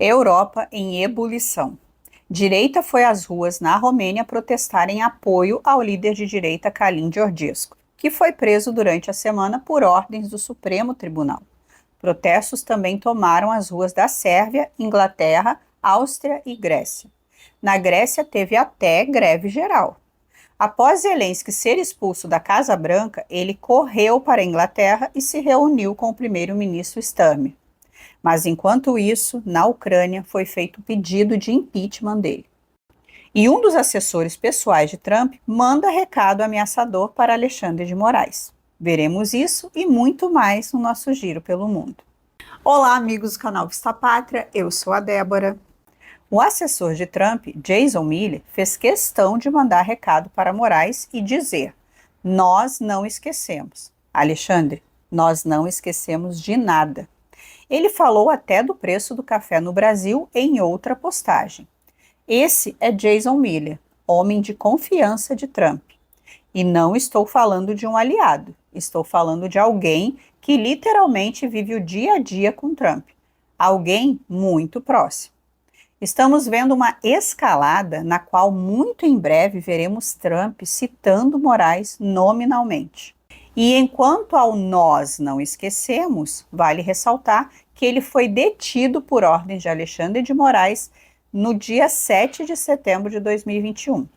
Europa em ebulição. Direita foi às ruas na Romênia protestar em apoio ao líder de direita Călin Georgescu, que foi preso durante a semana por ordens do Supremo Tribunal. Protestos também tomaram as ruas da Sérvia, Inglaterra, Áustria e Grécia. Na Grécia teve até greve geral. Após Zelensky ser expulso da Casa Branca, ele correu para a Inglaterra e se reuniu com o primeiro-ministro Starmer. Mas, enquanto isso, na Ucrânia foi feito o pedido de impeachment dele. E um dos assessores pessoais de Trump manda recado ameaçador para Alexandre de Moraes. Veremos isso e muito mais no nosso giro pelo mundo. Olá, amigos do canal Vista Pátria, eu sou a Débora. O assessor de Trump, Jason Miller, fez questão de mandar recado para Moraes e dizer: nós não esquecemos. Alexandre, nós não esquecemos de nada. Ele falou até do preço do café no Brasil em outra postagem. Esse é Jason Miller, homem de confiança de Trump. E não estou falando de um aliado, estou falando de alguém que literalmente vive o dia a dia com Trump. Alguém muito próximo. Estamos vendo uma escalada na qual muito em breve veremos Trump citando Moraes nominalmente. E enquanto ao nós não esquecemos, vale ressaltar que ele foi detido por ordem de Alexandre de Moraes no dia 7 de setembro de 2021.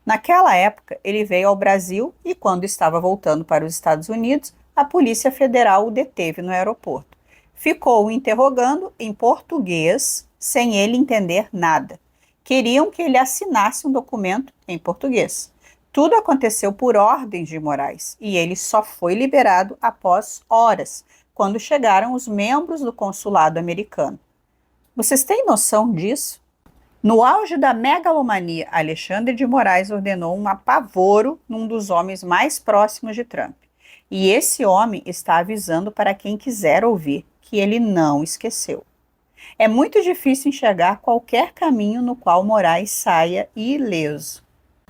Naquela época, ele veio ao Brasil e, quando estava voltando para os Estados Unidos, a Polícia Federal o deteve no aeroporto. Ficou o interrogando em português, sem ele entender nada. Queriam que ele assinasse um documento em português. Tudo aconteceu por ordens de Moraes e ele só foi liberado após horas, quando chegaram os membros do consulado americano. Vocês têm noção disso? No auge da megalomania, Alexandre de Moraes ordenou um apavoro num dos homens mais próximos de Trump. E esse homem está avisando para quem quiser ouvir que ele não esqueceu. É muito difícil enxergar qualquer caminho no qual Moraes saia ileso.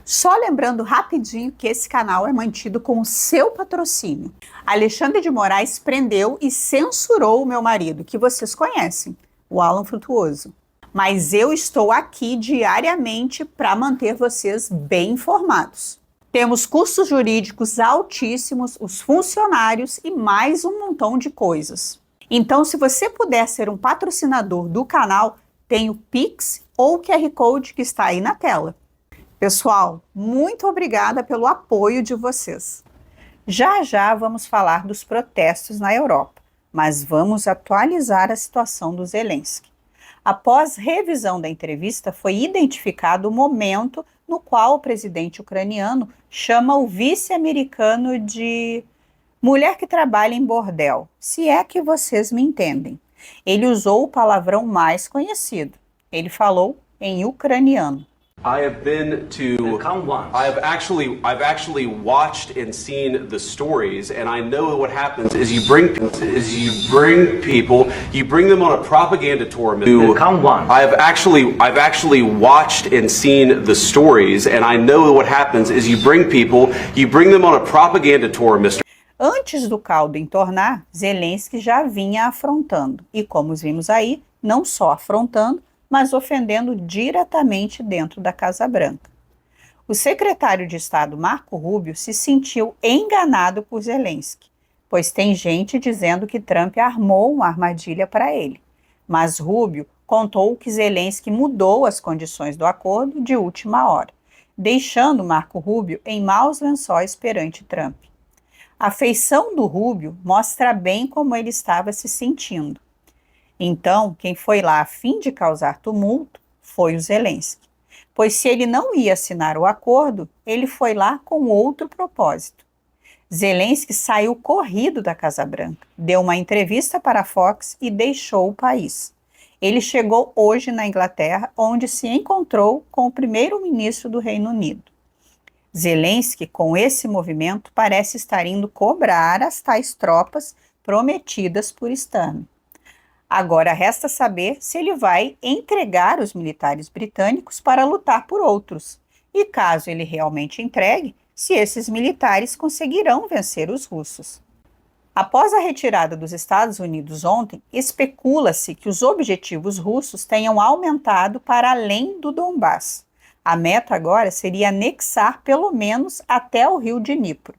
Só lembrando rapidinho que esse canal é mantido com o seu patrocínio. Alexandre de Moraes prendeu e censurou o meu marido, que vocês conhecem, o Alan Frutuoso. Mas eu estou aqui diariamente para manter vocês bem informados. Temos custos jurídicos altíssimos, os funcionários e mais um montão de coisas. Então, se você puder ser um patrocinador do canal, tem o Pix ou o QR Code que está aí na tela. Pessoal, muito obrigada pelo apoio de vocês. Já já vamos falar dos protestos na Europa, mas vamos atualizar a situação do Zelensky. Após revisão da entrevista, foi identificado o momento no qual o presidente ucraniano chama o vice-americano de mulher que trabalha em bordel, se é que vocês me entendem. Ele usou o palavrão mais conhecido. Ele falou em ucraniano. I've actually watched and seen the stories, and I know what happens is you bring people, you bring them on a propaganda tour. I've actually watched and seen the stories, and I know what happens is you bring people, you bring them on a propaganda tour, Mr. Antes do caldo entornar, Zelensky já vinha afrontando, e como vimos aí, não só afrontando, mas ofendendo diretamente dentro da Casa Branca. O secretário de Estado Marco Rubio se sentiu enganado por Zelensky, pois tem gente dizendo que Trump armou uma armadilha para ele. Mas Rubio contou que Zelensky mudou as condições do acordo de última hora, deixando Marco Rubio em maus lençóis perante Trump. A feição do Rubio mostra bem como ele estava se sentindo. Então, quem foi lá a fim de causar tumulto foi o Zelensky, pois se ele não ia assinar o acordo, ele foi lá com outro propósito. Zelensky saiu corrido da Casa Branca, deu uma entrevista para a Fox e deixou o país. Ele chegou hoje na Inglaterra, onde se encontrou com o primeiro-ministro do Reino Unido. Zelensky, com esse movimento, parece estar indo cobrar as tais tropas prometidas por Starmer. Agora resta saber se ele vai entregar os militares britânicos para lutar por outros. E caso ele realmente entregue, se esses militares conseguirão vencer os russos. Após a retirada dos Estados Unidos ontem, especula-se que os objetivos russos tenham aumentado para além do Donbass. A meta agora seria anexar pelo menos até o rio Dnipro.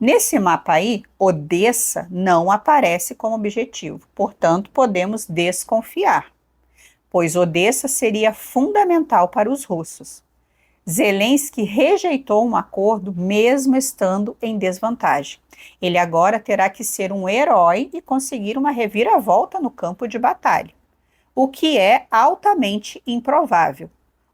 Nesse mapa aí, Odessa não aparece como objetivo, portanto, podemos desconfiar, pois Odessa seria fundamental para os russos. Zelensky rejeitou um acordo mesmo estando em desvantagem. Ele agora terá que ser um herói e conseguir uma reviravolta no campo de batalha, o que é altamente improvável,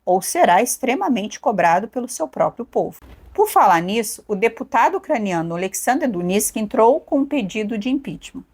ou será extremamente cobrado pelo seu próprio povo. Por falar nisso, o deputado ucraniano Oleksandr Dunisk entrou com um pedido de impeachment.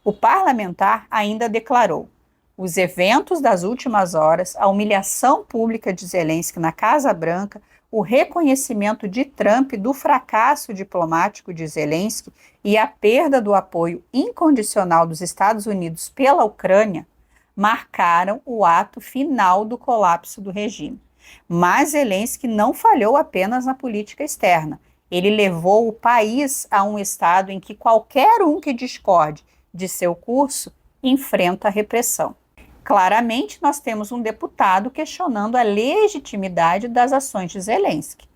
O parlamentar ainda declarou: os eventos das últimas horas, a humilhação pública de Zelensky na Casa Branca, o reconhecimento de Trump do fracasso diplomático de Zelensky e a perda do apoio incondicional dos Estados Unidos pela Ucrânia marcaram o ato final do colapso do regime. Mas Zelensky não falhou apenas na política externa. Ele levou o país a um estado em que qualquer um que discorde de seu curso enfrenta a repressão. Claramente, nós temos um deputado questionando a legitimidade das ações de Zelensky.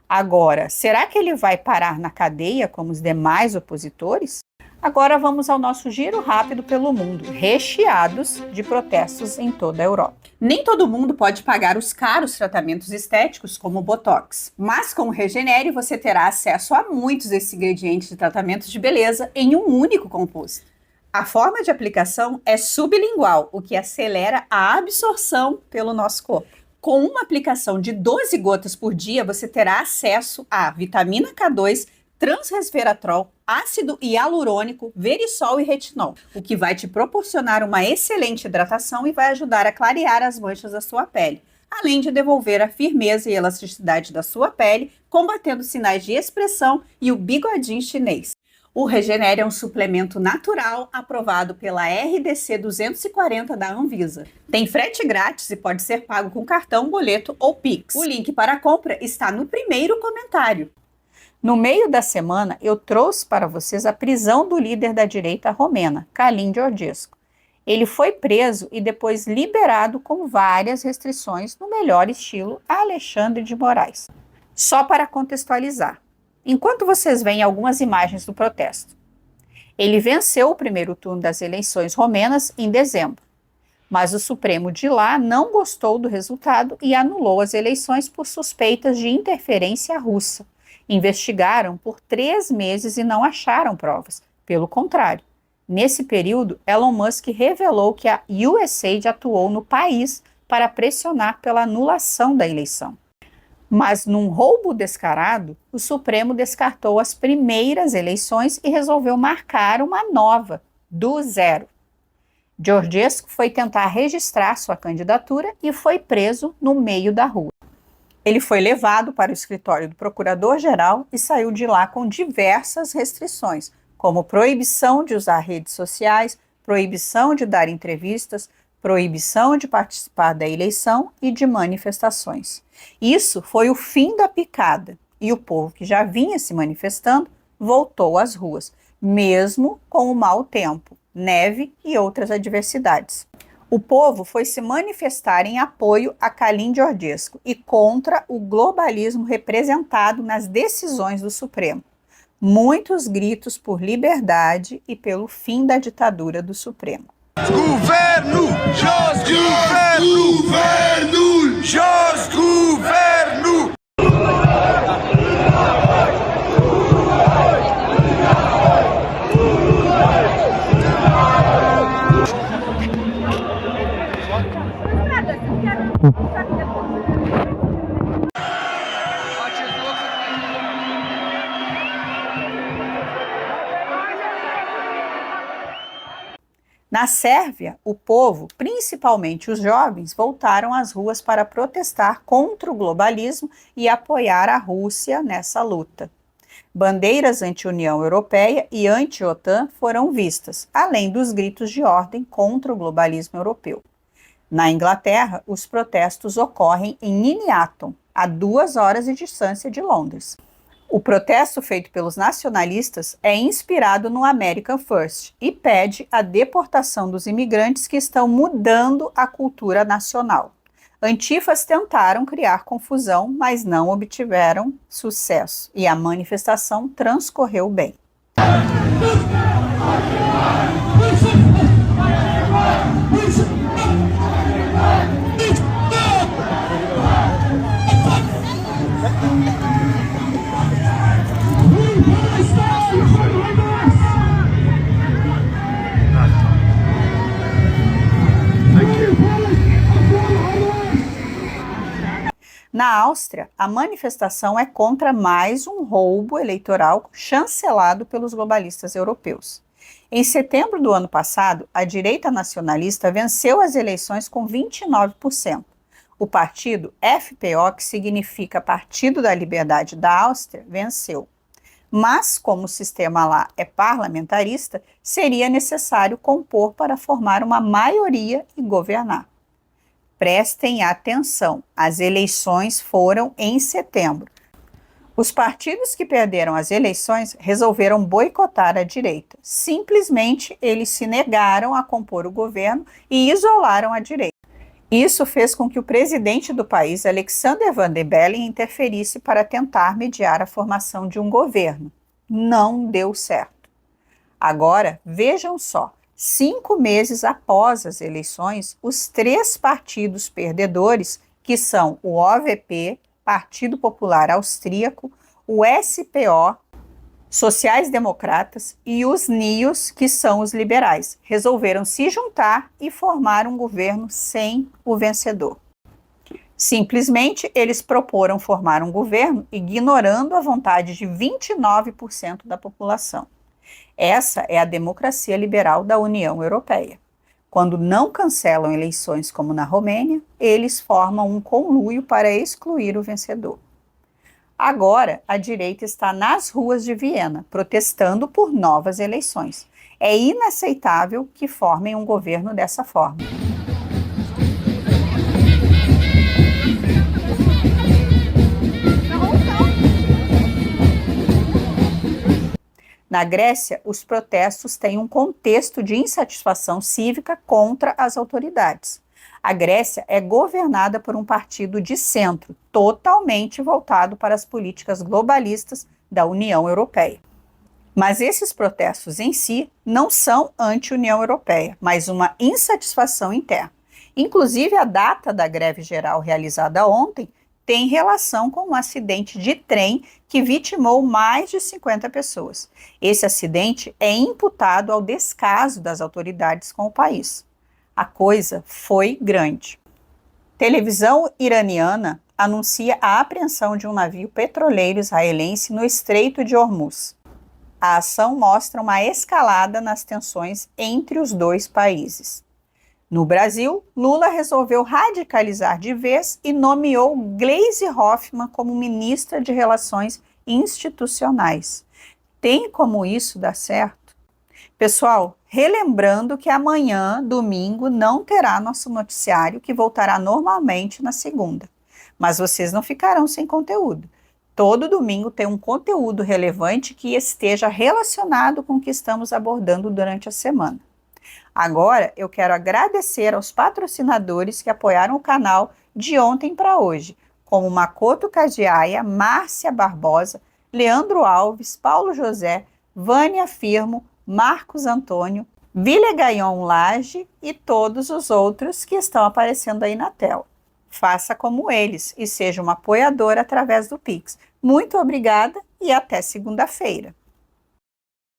Agora, será que ele vai parar na cadeia como os demais opositores? Agora vamos ao nosso giro rápido pelo mundo, recheados de protestos em toda a Europa. Nem todo mundo pode pagar os caros tratamentos estéticos como o Botox, mas com o Regenere você terá acesso a muitos desses ingredientes de tratamentos de beleza em um único composto. A forma de aplicação é sublingual, o que acelera a absorção pelo nosso corpo. Com uma aplicação de 12 gotas por dia, você terá acesso a vitamina K2, transresveratrol, ácido hialurônico, verisol e retinol, o que vai te proporcionar uma excelente hidratação e vai ajudar a clarear as manchas da sua pele, além de devolver a firmeza e elasticidade da sua pele, combatendo sinais de expressão e o bigodinho chinês. O Regenere é um suplemento natural aprovado pela RDC 240 da Anvisa. Tem frete grátis e pode ser pago com cartão, boleto ou Pix. O link para a compra está no primeiro comentário. No meio da semana, eu trouxe para vocês a prisão do líder da direita romena, Calin Georgescu. Ele foi preso e depois liberado com várias restrições no melhor estilo Alexandre de Moraes. Só para contextualizar, enquanto vocês veem algumas imagens do protesto, ele venceu o primeiro turno das eleições romenas em dezembro, mas o Supremo de lá não gostou do resultado e anulou as eleições por suspeitas de interferência russa. Investigaram por 3 meses e não acharam provas. Pelo contrário, nesse período, Elon Musk revelou que a USAID atuou no país para pressionar pela anulação da eleição. Mas num roubo descarado, o Supremo descartou as primeiras eleições e resolveu marcar uma nova, do zero. Georgescu foi tentar registrar sua candidatura e foi preso no meio da rua. Ele foi levado para o escritório do procurador-geral e saiu de lá com diversas restrições, como proibição de usar redes sociais, proibição de dar entrevistas, proibição de participar da eleição e de manifestações. Isso foi o fim da picada, e o povo que já vinha se manifestando voltou às ruas, mesmo com o mau tempo, neve e outras adversidades. O povo foi se manifestar em apoio a Calin Georgescu e contra o globalismo representado nas decisões do Supremo. Muitos gritos por liberdade e pelo fim da ditadura do Supremo. Governo! Jos governo! Jos governo! Na Sérvia, o povo, principalmente os jovens, voltaram às ruas para protestar contra o globalismo e apoiar a Rússia nessa luta. Bandeiras anti-União Europeia e anti-OTAN foram vistas, além dos gritos de ordem contra o globalismo europeu. Na Inglaterra, os protestos ocorrem em Nuneaton, a 2 horas de distância de Londres. O protesto feito pelos nacionalistas é inspirado no American First e pede a deportação dos imigrantes que estão mudando a cultura nacional. Antifas tentaram criar confusão, mas não obtiveram sucesso e a manifestação transcorreu bem. Na Áustria, a manifestação é contra mais um roubo eleitoral chancelado pelos globalistas europeus. Em setembro do ano passado, a direita nacionalista venceu as eleições com 29%. O partido FPÖ, que significa Partido da Liberdade da Áustria, venceu. Mas, como o sistema lá é parlamentarista, seria necessário compor para formar uma maioria e governar. Prestem atenção, as eleições foram em setembro. Os partidos que perderam as eleições resolveram boicotar a direita. Simplesmente, eles se negaram a compor o governo e isolaram a direita. Isso fez com que o presidente do país, Alexander Van der Bellen, interferisse para tentar mediar a formação de um governo. Não deu certo. Agora, vejam só. 5 meses após as eleições, os 3 partidos perdedores, que são o OVP, Partido Popular Austríaco, o SPÖ, Sociais-Democratas, e os NIOS, que são os liberais, resolveram se juntar e formar um governo sem o vencedor. Simplesmente, eles proporam formar um governo ignorando a vontade de 29% da população. Essa é a democracia liberal da União Europeia. Quando não cancelam eleições como na Romênia, eles formam um conluio para excluir o vencedor. Agora, a direita está nas ruas de Viena, protestando por novas eleições. É inaceitável que formem um governo dessa forma. Na Grécia, os protestos têm um contexto de insatisfação cívica contra as autoridades. A Grécia é governada por um partido de centro, totalmente voltado para as políticas globalistas da União Europeia. Mas esses protestos em si não são anti-União Europeia, mas uma insatisfação interna. Inclusive, a data da greve geral realizada ontem tem relação com um acidente de trem que vitimou mais de 50 pessoas. Esse acidente é imputado ao descaso das autoridades com o país. A coisa foi grande. Televisão iraniana anuncia a apreensão de um navio petroleiro israelense no Estreito de Hormuz. A ação mostra uma escalada nas tensões entre os dois países. No Brasil, Lula resolveu radicalizar de vez e nomeou Gleisi Hoffmann como ministra de Relações Institucionais. Tem como isso dar certo? Pessoal, relembrando que amanhã, domingo, não terá nosso noticiário, que voltará normalmente na segunda. Mas vocês não ficarão sem conteúdo. Todo domingo tem um conteúdo relevante que esteja relacionado com o que estamos abordando durante a semana. Agora, eu quero agradecer aos patrocinadores que apoiaram o canal de ontem para hoje, como Makoto Kajiaya, Márcia Barbosa, Leandro Alves, Paulo José, Vânia Firmo, Marcos Antônio, Vile Gaion Lage e todos os outros que estão aparecendo aí na tela. Faça como eles e seja um apoiador através do Pix. Muito obrigada e até segunda-feira.